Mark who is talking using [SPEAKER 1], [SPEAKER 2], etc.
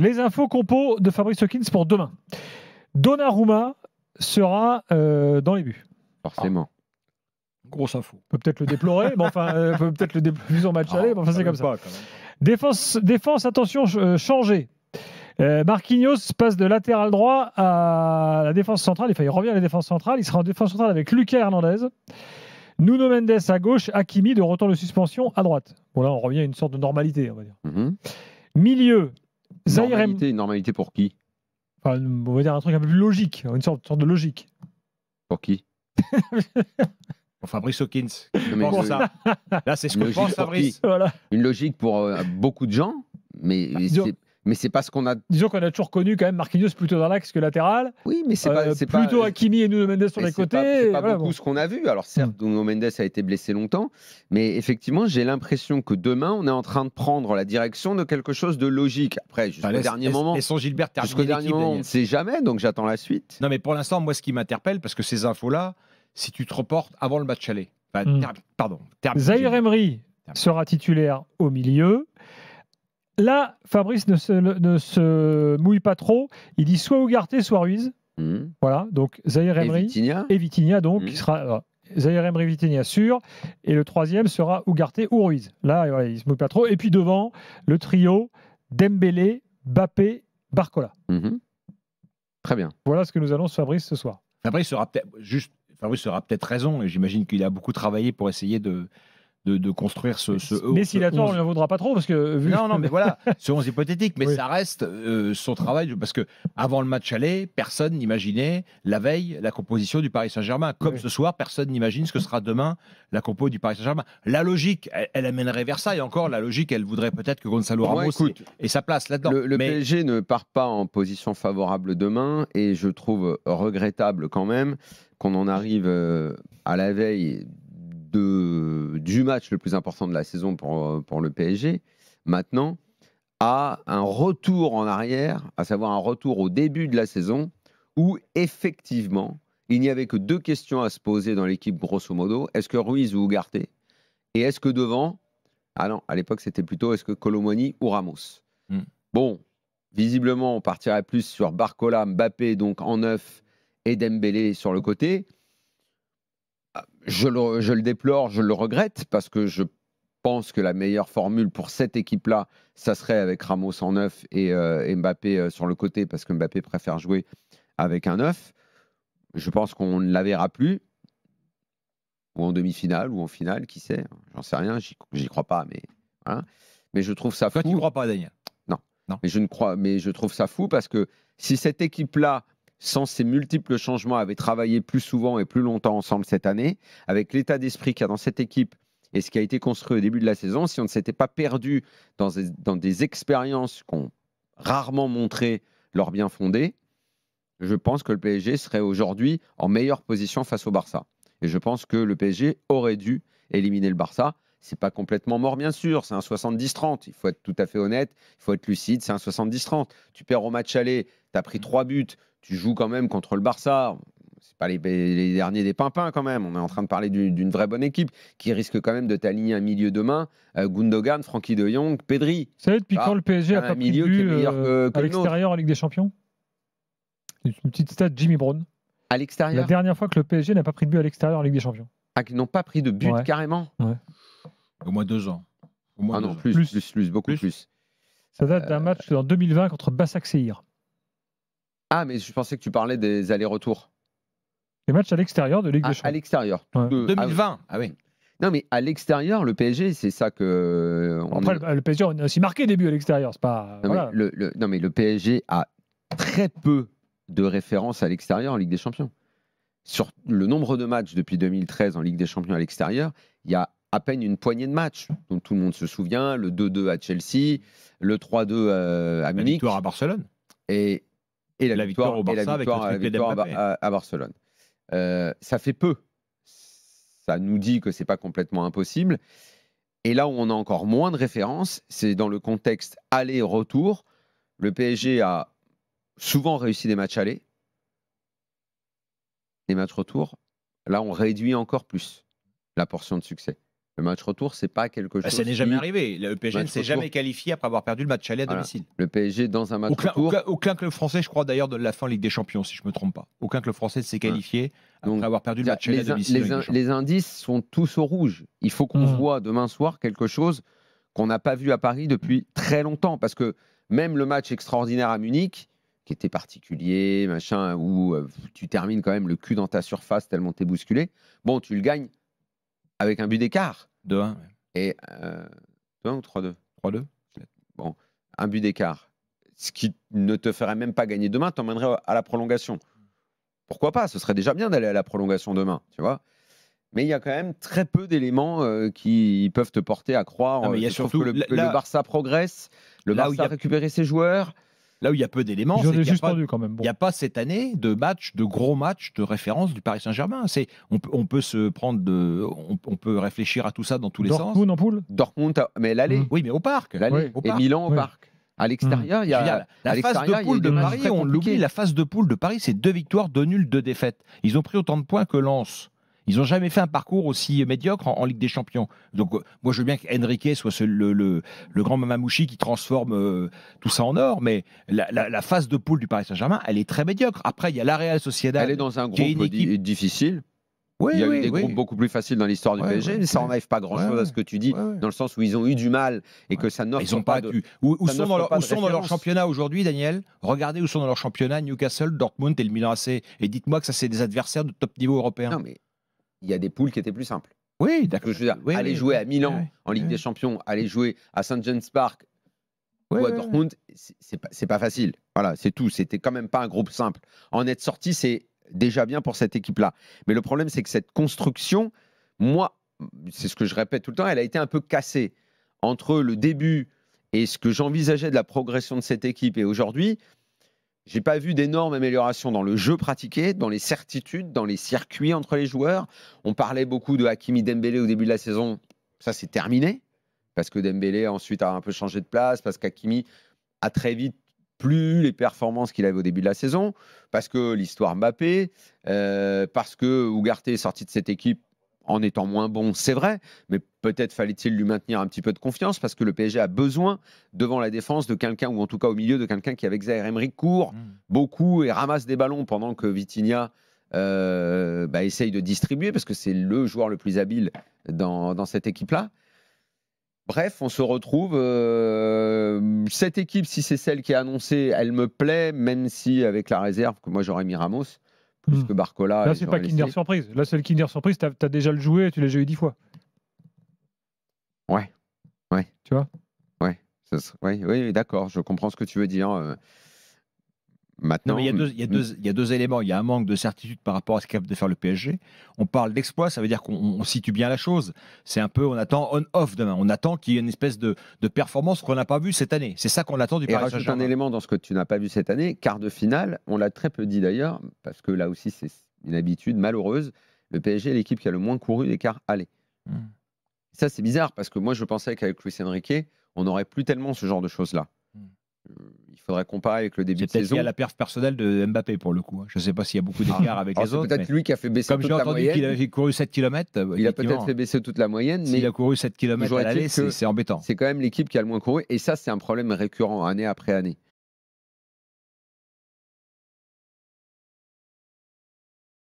[SPEAKER 1] Les infos compos de Fabrice Hawkins pour demain. Donnarumma sera dans les buts.
[SPEAKER 2] Forcément.
[SPEAKER 3] Grosse info.
[SPEAKER 1] On peut peut-être le déplorer, mais enfin, peut peut-être le déplorer sur match aller, mais enfin, c'est comme ça. Défense, attention, changée. Marquinhos passe de latéral droit à la défense centrale. Il revient à la défense centrale. Il sera en défense centrale avec Lucas Hernandez. Nuno Mendes à gauche, Hakimi de retour de suspension à droite. Bon, là, on revient à une sorte de normalité, on va dire. Milieu,
[SPEAKER 2] Normalité pour qui?
[SPEAKER 1] Enfin, on va dire un truc un peu plus logique, une sorte de logique.
[SPEAKER 2] Pour qui?
[SPEAKER 3] Pour Fabrice Hawkins.
[SPEAKER 2] Ça.
[SPEAKER 3] Là, c'est ce que pense Fabrice.
[SPEAKER 2] Voilà. Une logique pour beaucoup de gens, mais c'est pas ce qu'on a.
[SPEAKER 1] Disons qu'on a toujours connu quand même Marquinhos plutôt dans l'axe que latéral.
[SPEAKER 2] Oui, mais c'est
[SPEAKER 1] plutôt Hakimi et Nuno Mendes sur les côtés.
[SPEAKER 2] C'est pas beaucoup ce qu'on a vu. Alors certes, Nuno Mendes a été blessé longtemps, mais effectivement, j'ai l'impression que demain, on est en train de prendre la direction de quelque chose de logique. Après, jusqu'au dernier moment.
[SPEAKER 3] Et son Gilbert termine
[SPEAKER 2] jusqu'au dernier moment, on ne sait jamais, donc j'attends la suite.
[SPEAKER 3] Non, mais pour l'instant, moi, ce qui m'interpelle, parce que ces infos-là, si tu te reportes avant le match aller.
[SPEAKER 1] Zahir Emery sera titulaire au milieu. Là, Fabrice ne se mouille pas trop. Il dit soit Ugarte, soit Ruiz. Voilà, donc Zahir Emery et Vitinha, donc qui sera Zahir Emery, Vitinha sûr. Et le troisième sera Ugarte ou Ruiz. Là, voilà, il se mouille pas trop. Et puis devant, le trio Dembélé, Mbappé, Barcola.
[SPEAKER 2] Très bien.
[SPEAKER 1] Voilà ce que nous annonce Fabrice ce soir.
[SPEAKER 3] Fabrice aura peut-être raison, et j'imagine qu'il a beaucoup travaillé pour essayer de construire ce
[SPEAKER 1] mais s'il a tort, on ne lui en vaudra pas trop parce que
[SPEAKER 3] non, mais voilà, ce 11 hypothétique, mais ça reste son travail, parce que avant le match aller, personne n'imaginait la veille la composition du Paris Saint-Germain. Comme ce soir, personne n'imagine ce que sera demain la compo du Paris Saint-Germain. La logique, elle amènerait vers ça, et encore, la logique, elle voudrait peut-être que Gonzalo Ramos ait sa place là-dedans.
[SPEAKER 2] Le PSG ne part pas en position favorable demain, et je trouve regrettable quand même qu'on en arrive à la veille du match le plus important de la saison pour le PSG, maintenant, à un retour en arrière, à savoir un retour au début de la saison, où effectivement, il n'y avait que deux questions à se poser dans l'équipe, grosso modo. Est-ce que Ruiz ou Ugarte? Et est-ce que devant, ah non, à l'époque c'était plutôt est-ce que Kolo Muani ou Ramos? Bon, visiblement, on partirait plus sur Barcola, Mbappé, donc en neuf, et Dembélé sur le côté. Je le déplore, je le regrette, parce que je pense que la meilleure formule pour cette équipe-là, ça serait avec Ramos en neuf et Mbappé sur le côté, parce que Mbappé préfère jouer avec un neuf. Je pense qu'on ne la verra plus, ou en demi-finale, ou en finale, qui sait, j'en sais rien, j'y crois pas, mais voilà. Mais je trouve ça fou.
[SPEAKER 3] Toi, tu ne crois pas, Daniel?
[SPEAKER 2] Non. Mais je trouve ça fou, parce que si cette équipe-là, sans ces multiples changements, avait travaillé plus souvent et plus longtemps ensemble cette année, avec l'état d'esprit qu'il y a dans cette équipe et ce qui a été construit au début de la saison, si on ne s'était pas perdu dans des expériences qui ont rarement montré leur bien fondé, je pense que le PSG serait aujourd'hui en meilleure position face au Barça. Et je pense que le PSG aurait dû éliminer le Barça. C'est pas complètement mort, bien sûr, c'est un 70-30. Il faut être tout à fait honnête, il faut être lucide, c'est un 70-30. Tu perds au match aller, tu as pris 3 buts, tu joues quand même contre le Barça. C'est pas les derniers des pimpins quand même. On est en train de parler d'une vraie bonne équipe qui risque quand même de t'aligner un milieu demain. Gundogan, Frenkie de Jong, Pedri.
[SPEAKER 1] Vous savez depuis quand le PSG n'a pas pris de but à l'extérieur en Ligue des Champions? Une petite stat, Jimmy Brown.
[SPEAKER 2] À l'extérieur?
[SPEAKER 1] La dernière fois que le PSG n'a pas pris de but à l'extérieur en Ligue des Champions.
[SPEAKER 2] Ah, qu'ils n'ont pas pris de but carrément?
[SPEAKER 3] Au moins 2 ans.
[SPEAKER 2] Non, beaucoup plus.
[SPEAKER 1] Ça date d'un match en 2020 contre Başakşehir.
[SPEAKER 2] Ah, mais je pensais que tu parlais des allers-retours.
[SPEAKER 1] Les matchs à l'extérieur de Ligue des Champions.
[SPEAKER 2] À l'extérieur.
[SPEAKER 3] 2020, ah oui.
[SPEAKER 2] Non, mais à l'extérieur, le PSG, c'est ça que...
[SPEAKER 1] Après, le PSG, on a aussi marqué des buts à l'extérieur. C'est pas...
[SPEAKER 2] Non, mais le PSG a très peu de références à l'extérieur en Ligue des Champions. Sur le nombre de matchs depuis 2013 en Ligue des Champions à l'extérieur, il y a à peine une poignée de matchs. Donc tout le monde se souvient, le 2-2 à Chelsea, le 3-2 à Munich.
[SPEAKER 3] La victoire à Barcelone.
[SPEAKER 2] Et la victoire
[SPEAKER 3] au Barça avec le triplé d'Mbappé.
[SPEAKER 2] À Barcelone. Ça fait peu. Ça nous dit que c'est pas complètement impossible. Et là où on a encore moins de références, c'est dans le contexte aller-retour. Le PSG a souvent réussi des matchs aller. Les matchs retour, là on réduit encore plus la portion de succès. Le match retour, c'est pas quelque chose.
[SPEAKER 3] Ça n'est jamais arrivé. Le PSG ne s'est jamais qualifié après avoir perdu le match aller à domicile.
[SPEAKER 2] Le PSG dans un match retour.
[SPEAKER 3] Aucun club français, je crois d'ailleurs, de la fin Ligue des Champions, si je me trompe pas. Aucun club français ne s'est qualifié après avoir perdu le match aller à domicile.
[SPEAKER 2] Les indices sont tous au rouge. Il faut qu'on voit demain soir quelque chose qu'on n'a pas vu à Paris depuis très longtemps, parce que même le match extraordinaire à Munich, qui était particulier, machin, où tu termines quand même le cul dans ta surface tellement t'es bousculé, bon, tu le gagnes avec un but d'écart.
[SPEAKER 3] 2-1.
[SPEAKER 2] Et 2-1 ou 3-2
[SPEAKER 3] 3-2.
[SPEAKER 2] Bon, un but d'écart. Ce qui ne te ferait même pas gagner demain, t'emmènerait à la prolongation. Pourquoi pas? Ce serait déjà bien d'aller à la prolongation demain, tu vois. Mais il y a quand même très peu d'éléments qui peuvent te porter à croire que le Barça progresse, le Barça a récupéré ses joueurs.
[SPEAKER 3] Là où il y a peu d'éléments,
[SPEAKER 1] c'est qu'il n'y
[SPEAKER 3] a pas cette année de gros matchs de référence du Paris Saint-Germain. On peut réfléchir à tout ça dans tous les sens.
[SPEAKER 1] Dortmund en poule.
[SPEAKER 2] Dortmund, mais l'aller.
[SPEAKER 3] Oui, mais au parc.
[SPEAKER 2] L'aller. Et Milan au parc. À l'extérieur, il y a
[SPEAKER 3] la phase de poule de Paris. On l'oublie. La phase de poule de Paris, c'est 2 victoires, 2 nuls, 2 défaites. Ils ont pris autant de points que Lens. Ils n'ont jamais fait un parcours aussi médiocre en Ligue des Champions. Donc, moi, je veux bien qu'Enrique soit le grand Mamamouchi qui transforme tout ça en or, mais la phase de poule du Paris Saint-Germain, elle est très médioctre. Après, il y a la Real Sociedad.
[SPEAKER 2] Elle est dans un groupe difficile.
[SPEAKER 3] Oui,
[SPEAKER 2] il y a eu des groupes beaucoup plus faciles dans l'histoire du PSG, mais ça n'enlève pas grand-chose à ce que tu dis, dans le sens où ils ont eu du mal et que ça n'offre pas de...
[SPEAKER 3] Où sont dans leur championnat aujourd'hui, Daniel? Regardez où sont dans leur championnat Newcastle, Dortmund et le Milan AC. Et dites-moi que ça, c'est des adversaires de top niveau européen.
[SPEAKER 2] Non, mais il y a des poules qui étaient plus simples.
[SPEAKER 3] Oui, d'accord.
[SPEAKER 2] Je veux dire, aller jouer à Milan en Ligue des Champions, aller jouer à St. James Park ou à Dortmund, c'est pas facile. Voilà, c'est tout. C'était quand même pas un groupe simple. En être sorti, c'est déjà bien pour cette équipe-là. Mais le problème, c'est que cette construction, moi, c'est ce que je répète tout le temps, elle a été un peu cassée entre le début et ce que j'envisageais de la progression de cette équipe et aujourd'hui. J'ai pas vu d'énormes améliorations dans le jeu pratiqué, dans les certitudes, dans les circuits entre les joueurs. On parlait beaucoup de Hakimi Dembélé au début de la saison. Ça, c'est terminé. Parce que Dembélé ensuite a un peu changé de place, parce qu'Hakimi a très vite plus les performances qu'il avait au début de la saison, parce que l'histoire Mbappé, parce que Ugarte est sorti de cette équipe en étant moins bon, c'est vrai, mais peut-être fallait-il lui maintenir un petit peu de confiance, parce que le PSG a besoin, devant la défense, de quelqu'un, ou en tout cas au milieu, de quelqu'un qui, avec Zaïre-Emery, court beaucoup et ramasse des ballons pendant que Vitinha essaye de distribuer, parce que c'est le joueur le plus habile dans cette équipe-là. Bref, on se retrouve. Cette équipe, si c'est celle qui est annoncée, elle me plaît, même si avec la réserve, que moi j'aurais mis Ramos, plus que Barcola.
[SPEAKER 1] Là, c'est pas Kinder Surprise. Là, c'est le Kinder Surprise, tu as déjà le joué, tu l'as joué 10 fois.
[SPEAKER 2] Ouais.
[SPEAKER 1] Tu vois?
[SPEAKER 2] Oui, d'accord, je comprends ce que tu veux dire. Maintenant,
[SPEAKER 3] non, mais il y a deux éléments. Il y a un manque de certitude par rapport à ce qu'est de faire le PSG. On parle d'exploit, ça veut dire qu'on situe bien la chose. C'est un peu, on attend on-off demain. On attend qu'il y ait une espèce de performance qu'on n'a pas vue cette année. C'est ça qu'on attend du Paris Saint-Germain.
[SPEAKER 2] Et rajoute un élément dans ce que tu n'as pas vu cette année, quart de finale, on l'a très peu dit d'ailleurs, parce que là aussi c'est une habitude malheureuse. Le PSG est l'équipe qui a le moins couru des quarts aller. Ça c'est bizarre, parce que moi je pensais qu'avec Luis Enrique, on n'aurait plus tellement ce genre de choses-là. Il faudrait comparer avec le début de saison.
[SPEAKER 3] C'est peut-être lié à la perf personnelle de Mbappé pour le coup. Je ne sais pas s'il y a beaucoup d'écart avec les autres.
[SPEAKER 2] C'est peut-être lui qui a fait baisser toute la moyenne.
[SPEAKER 3] Comme j'ai entendu qu'il avait couru 7 km.
[SPEAKER 2] Il a peut-être fait baisser toute la moyenne. Mais
[SPEAKER 3] s'il a couru 7 km à l'aller, c'est embêtant.
[SPEAKER 2] C'est quand même l'équipe qui a le moins couru. Et ça, c'est un problème récurrent année après année.